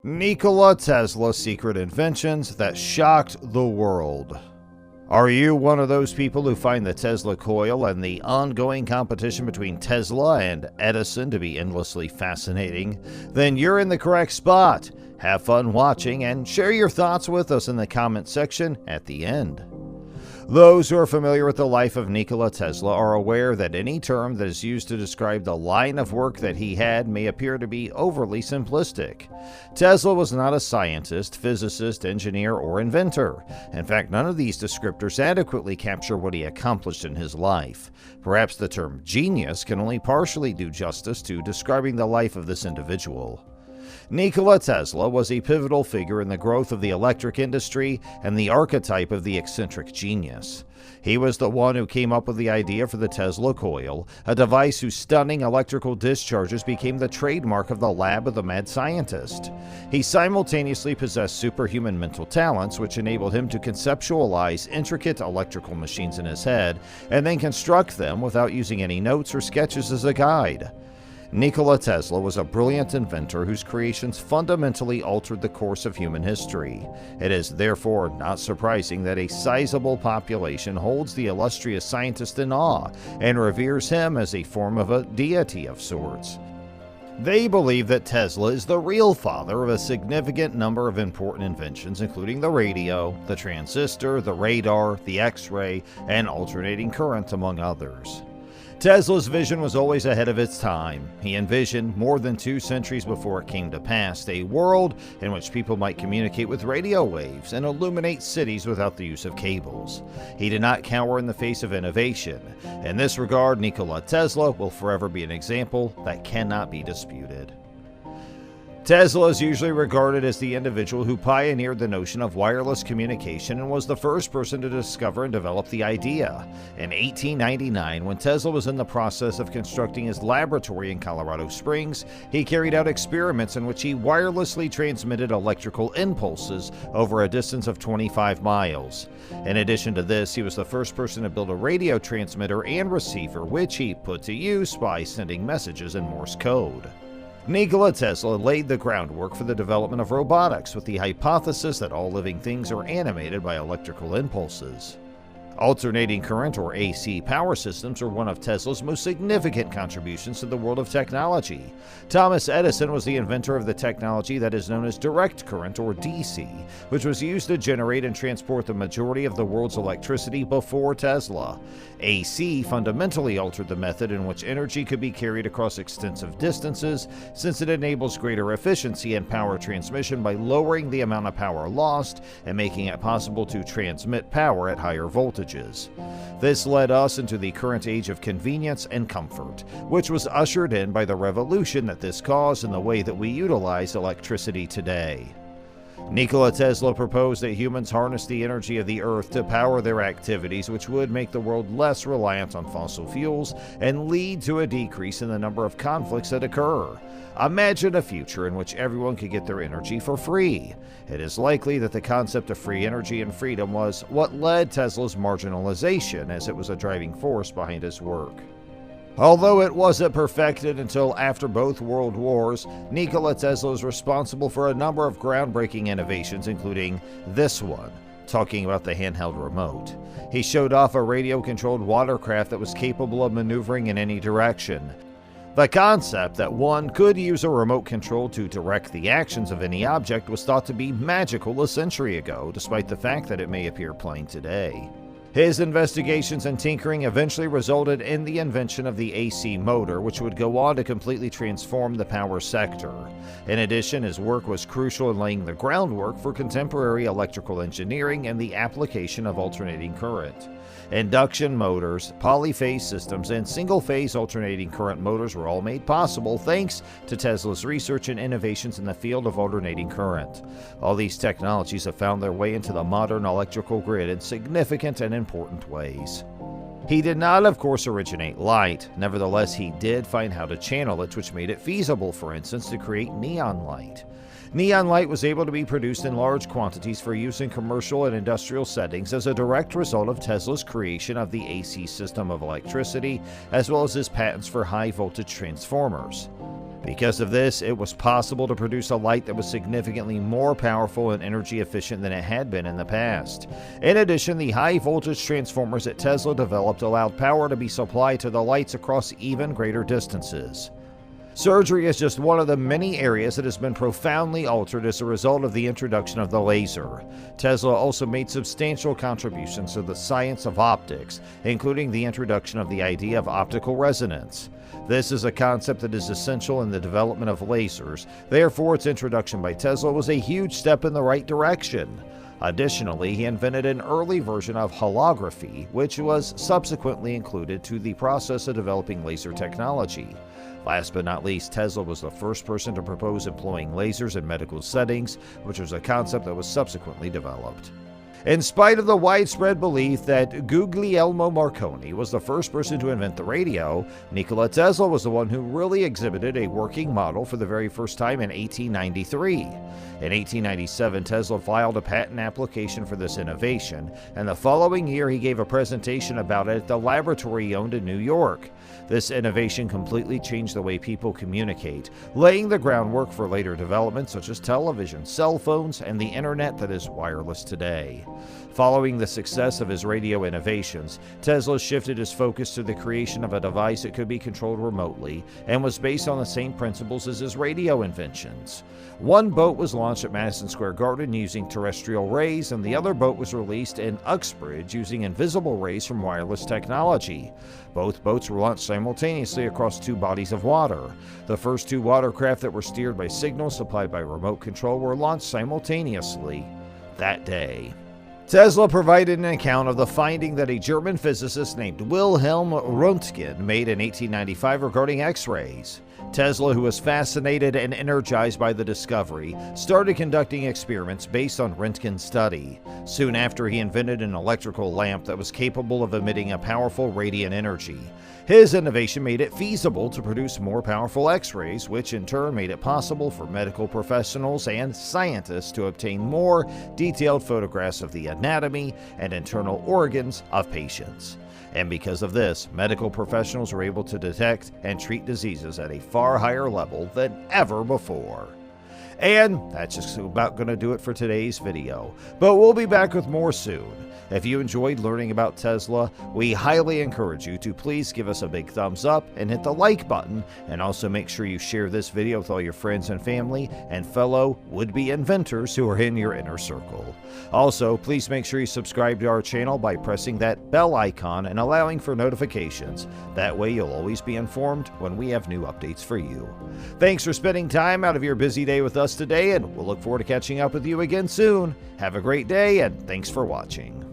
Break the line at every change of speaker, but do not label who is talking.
Nikola Tesla's secret inventions that shocked the world. Are you one of those people who find the Tesla coil and the ongoing competition between Tesla and Edison to be endlessly fascinating? Then you're in the correct spot. Have fun watching and share your thoughts with us in the comment section at the end. Those who are familiar with the life of Nikola Tesla are aware that any term that is used to describe the line of work that he had may appear to be overly simplistic. Tesla was not a scientist, physicist, engineer, or inventor. In fact, none of these descriptors adequately capture what he accomplished in his life. Perhaps the term genius can only partially do justice to describing the life of this individual. Nikola Tesla was a pivotal figure in the growth of the electric industry and the archetype of the eccentric genius. He was the one who came up with the idea for the Tesla coil, a device whose stunning electrical discharges became the trademark of the lab of the mad scientist. He simultaneously possessed superhuman mental talents, which enabled him to conceptualize intricate electrical machines in his head and then construct them without using any notes or sketches as a guide. Nikola Tesla was a brilliant inventor whose creations fundamentally altered the course of human history. It is therefore not surprising that a sizable population holds the illustrious scientist in awe and reveres him as a form of a deity of sorts. They believe that Tesla is the real father of a significant number of important inventions, including the radio, the transistor, the radar, the X-ray, and alternating current, among others. Tesla's vision was always ahead of its time. He envisioned, more than 2 centuries before it came to pass, a world in which people might communicate with radio waves and illuminate cities without the use of cables. He did not cower in the face of innovation. In this regard, Nikola Tesla will forever be an example that cannot be disputed. Tesla is usually regarded as the individual who pioneered the notion of wireless communication and was the first person to discover and develop the idea. In 1899, when Tesla was in the process of constructing his laboratory in Colorado Springs, he carried out experiments in which he wirelessly transmitted electrical impulses over a distance of 25 miles. In addition to this, he was the first person to build a radio transmitter and receiver, which he put to use by sending messages in Morse code. Nikola Tesla laid the groundwork for the development of robotics with the hypothesis that all living things are animated by electrical impulses. Alternating current, or AC, power systems are one of Tesla's most significant contributions to the world of technology. Thomas Edison was the inventor of the technology that is known as direct current, or DC, which was used to generate and transport the majority of the world's electricity before Tesla. AC fundamentally altered the method in which energy could be carried across extensive distances, since it enables greater efficiency in power transmission by lowering the amount of power lost and making it possible to transmit power at higher voltages. This led us into the current age of convenience and comfort, which was ushered in by the revolution that this caused in the way that we utilize electricity today. Nikola Tesla proposed that humans harness the energy of the earth to power their activities, which would make the world less reliant on fossil fuels and lead to a decrease in the number of conflicts that occur. Imagine a future in which everyone could get their energy for free. It is likely that the concept of free energy and freedom was what led Tesla's marginalization, as it was a driving force behind his work. Although it wasn't perfected until after both world wars, Nikola Tesla is responsible for a number of groundbreaking innovations, including this one, talking about the handheld remote. He showed off a radio-controlled watercraft that was capable of maneuvering in any direction. The concept that one could use a remote control to direct the actions of any object was thought to be magical a century ago, despite the fact that it may appear plain today. His investigations and tinkering eventually resulted in the invention of the AC motor, which would go on to completely transform the power sector. In addition, his work was crucial in laying the groundwork for contemporary electrical engineering and the application of alternating current. Induction motors, polyphase systems, and single-phase alternating current motors were all made possible thanks to Tesla's research and innovations in the field of alternating current. All these technologies have found their way into the modern electrical grid in significant and important ways. He did not, of course, originate light. Nevertheless, he did find how to channel it, which made it feasible, for instance, to create neon light. Neon light was able to be produced in large quantities for use in commercial and industrial settings as a direct result of Tesla's creation of the AC system of electricity, as well as his patents for high-voltage transformers. Because of this, it was possible to produce a light that was significantly more powerful and energy efficient than it had been in the past. In addition, the high-voltage transformers that Tesla developed allowed power to be supplied to the lights across even greater distances. Surgery is just one of the many areas that has been profoundly altered as a result of the introduction of the laser. Tesla also made substantial contributions to the science of optics, including the introduction of the idea of optical resonance. This is a concept that is essential in the development of lasers, therefore its introduction by Tesla was a huge step in the right direction. Additionally, he invented an early version of holography, which was subsequently included to the process of developing laser technology. Last but not least, Tesla was the first person to propose employing lasers in medical settings, which was a concept that was subsequently developed. In spite of the widespread belief that Guglielmo Marconi was the first person to invent the radio, Nikola Tesla was the one who really exhibited a working model for the very first time in 1893. In 1897, Tesla filed a patent application for this innovation, and the following year he gave a presentation about it at the laboratory he owned in New York. This innovation completely changed the way people communicate, laying the groundwork for later developments such as television, cell phones, and the internet that is wireless today. Following the success of his radio innovations, Tesla shifted his focus to the creation of a device that could be controlled remotely and was based on the same principles as his radio inventions. One boat was launched at Madison Square Garden using terrestrial rays, and the other boat was released in Uxbridge using invisible rays from wireless technology. Both boats were launched simultaneously across two bodies of water. The first two watercraft that were steered by signals supplied by remote control were launched simultaneously that day. Tesla provided an account of the finding that a German physicist named Wilhelm Röntgen made in 1895 regarding X-rays. Tesla, who was fascinated and energized by the discovery, started conducting experiments based on Röntgen's study. Soon after, he invented an electrical lamp that was capable of emitting a powerful radiant energy. His innovation made it feasible to produce more powerful X-rays, which in turn made it possible for medical professionals and scientists to obtain more detailed photographs of the anatomy and internal organs of patients. And because of this, medical professionals were able to detect and treat diseases at a far higher level than ever before. And that's just about going to do it for today's video, but we'll be back with more soon. If you enjoyed learning about Tesla, we highly encourage you to please give us a big thumbs up and hit the like button, and also make sure you share this video with all your friends and family and fellow would-be inventors who are in your inner circle. Also, please make sure you subscribe to our channel by pressing that bell icon and allowing for notifications. That way you'll always be informed when we have new updates for you. Thanks for spending time out of your busy day with us today, and we'll look forward to catching up with you again soon. Have a great day, and thanks for watching.